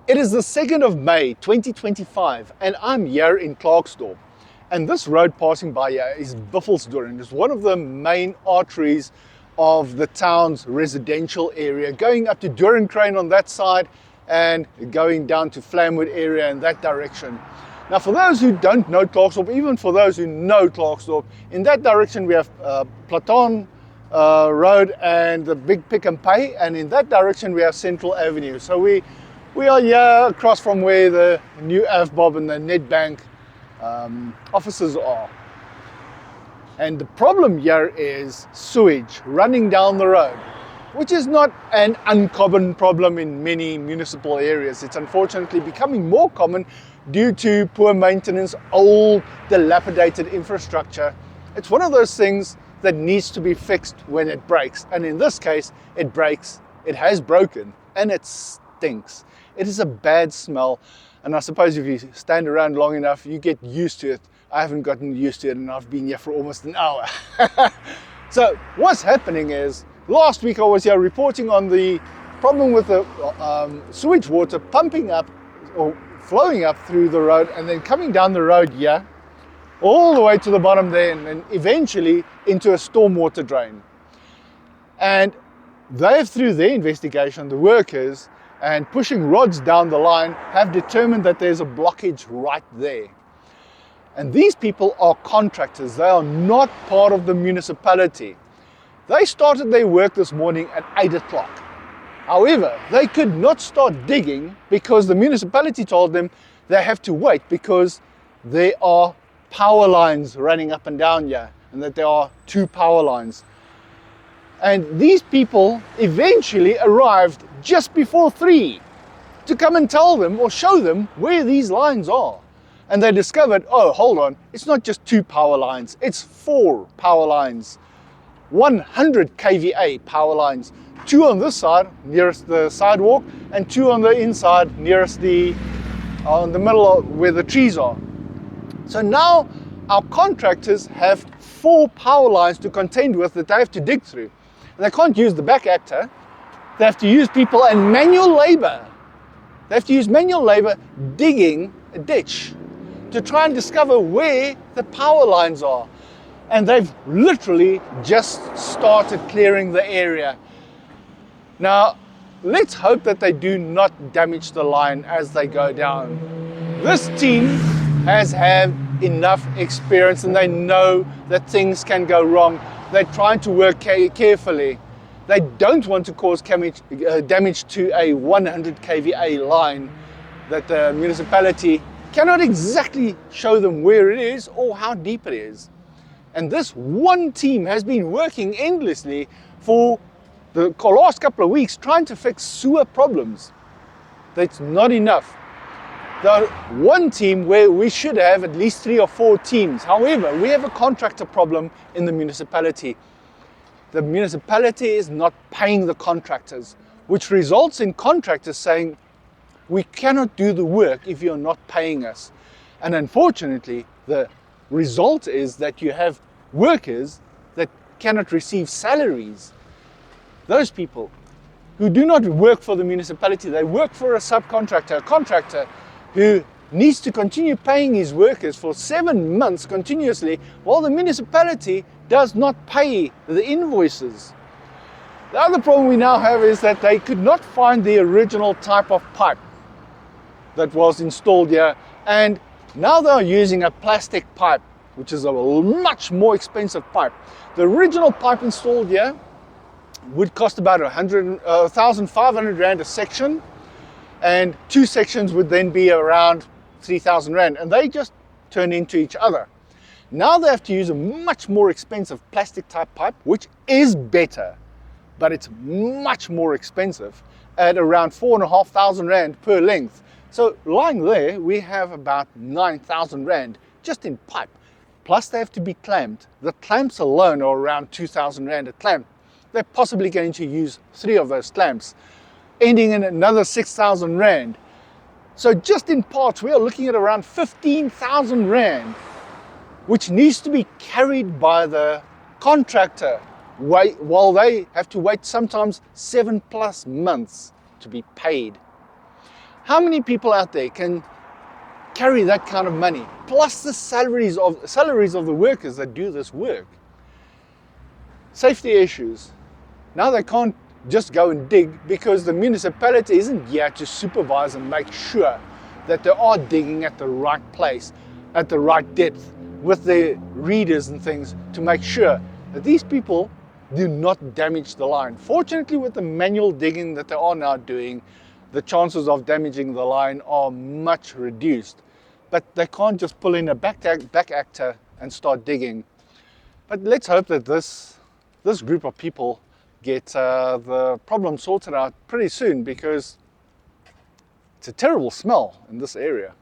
It is the 2nd of May 2025 and I'm here in Klerksdorp. And this road passing by here is Buffelsdoorn. It's one of the main arteries of the town's residential area, going up to Doorncrane on that side and going down to Flamwood area in that direction. Now for those who don't know Klerksdorp, even for those who know Klerksdorp, in that direction we have Platon Road and the Big Pick and Pay, and in that direction we have Central Avenue. So we are here across from where the new AFBOB and the Nedbank offices are. And the problem here is sewage running down the road, which is not an uncommon problem in many municipal areas. It's unfortunately becoming more common due to poor maintenance, old, dilapidated infrastructure. It's one of those things that needs to be fixed when it breaks. And in this case, it breaks, it has broken, and it stinks. It is a bad smell, and I suppose if you stand around long enough, you get used to it. I haven't gotten used to it, and I've been here for almost an hour. So what's happening is, last week I was here reporting on the problem with the sewage water pumping up or flowing up through the road and then coming down the road here, all the way to the bottom there, and then eventually into a stormwater drain. And they've, through their investigation, the workers, and pushing rods down the line, have determined that there's a blockage right there. And these people are contractors. They are not part of the municipality. They started their work this morning at 8 o'clock. However, they could not start digging because the municipality told them they have to wait because there are power lines running up and down here, and that there are 2 power lines. And these people eventually arrived just before 3 to come and tell them or show them where these lines are. And they discovered, oh, hold on, it's not just 2 power lines, it's 4 power lines. 100 kVA power lines. 2 on this side, nearest the sidewalk, and 2 on the inside, nearest the middle of where the trees are. So now our contractors have 4 power lines to contend with that they have to dig through. And they can't use the back actor. They have to use people and manual labor. They have to use manual labor digging a ditch to try and discover where the power lines are. And they've literally just started clearing the area. Now, let's hope that they do not damage the line as they go down. This team has had enough experience and they know that things can go wrong. They're trying to work carefully. They don't want to cause damage to a 100 kVA line that the municipality cannot exactly show them where it is or how deep it is. And this one team has been working endlessly for the last couple of weeks trying to fix sewer problems. That's not enough. The one team where we should have at least 3 or 4 teams. However, we have a contractor problem in the municipality. The municipality is not paying the contractors, which results in contractors saying, we cannot do the work if you're not paying us. And unfortunately, the result is that you have workers that cannot receive salaries. Those people who do not work for the municipality, they work for a subcontractor, a contractor who needs to continue paying his workers for 7 months continuously while the municipality does not pay the invoices. The other problem we now have is that they could not find the original type of pipe that was installed here, and now they are using a plastic pipe, which is a much more expensive pipe. The original pipe installed here would cost about 1,500 Rand a section, and 2 sections would then be around 3,000 Rand, and they just turn into each other. Now they have to use a much more expensive plastic type pipe, which is better, but it's much more expensive at around 4,500 Rand per length. So lying there, we have about 9,000 Rand just in pipe. Plus they have to be clamped. The clamps alone are around 2,000 Rand a clamp. They're possibly going to use 3 of those clamps, ending in another 6,000 Rand. So just in parts, we are looking at around 15,000 Rand, which needs to be carried by the contractor while they have to wait sometimes 7+ months to be paid. How many people out there can carry that kind of money, plus the salaries of the workers that do this work? Safety issues. Now they can't just go and dig because the municipality isn't here to supervise and make sure that they are digging at the right place, at the right depth, with the readers and things to make sure that these people do not damage the line. Fortunately, with the manual digging that they are now doing, the chances of damaging the line are much reduced. But they can't just pull in a back actor and start digging. But let's hope that this group of people get the problem sorted out pretty soon, because it's a terrible smell in this area.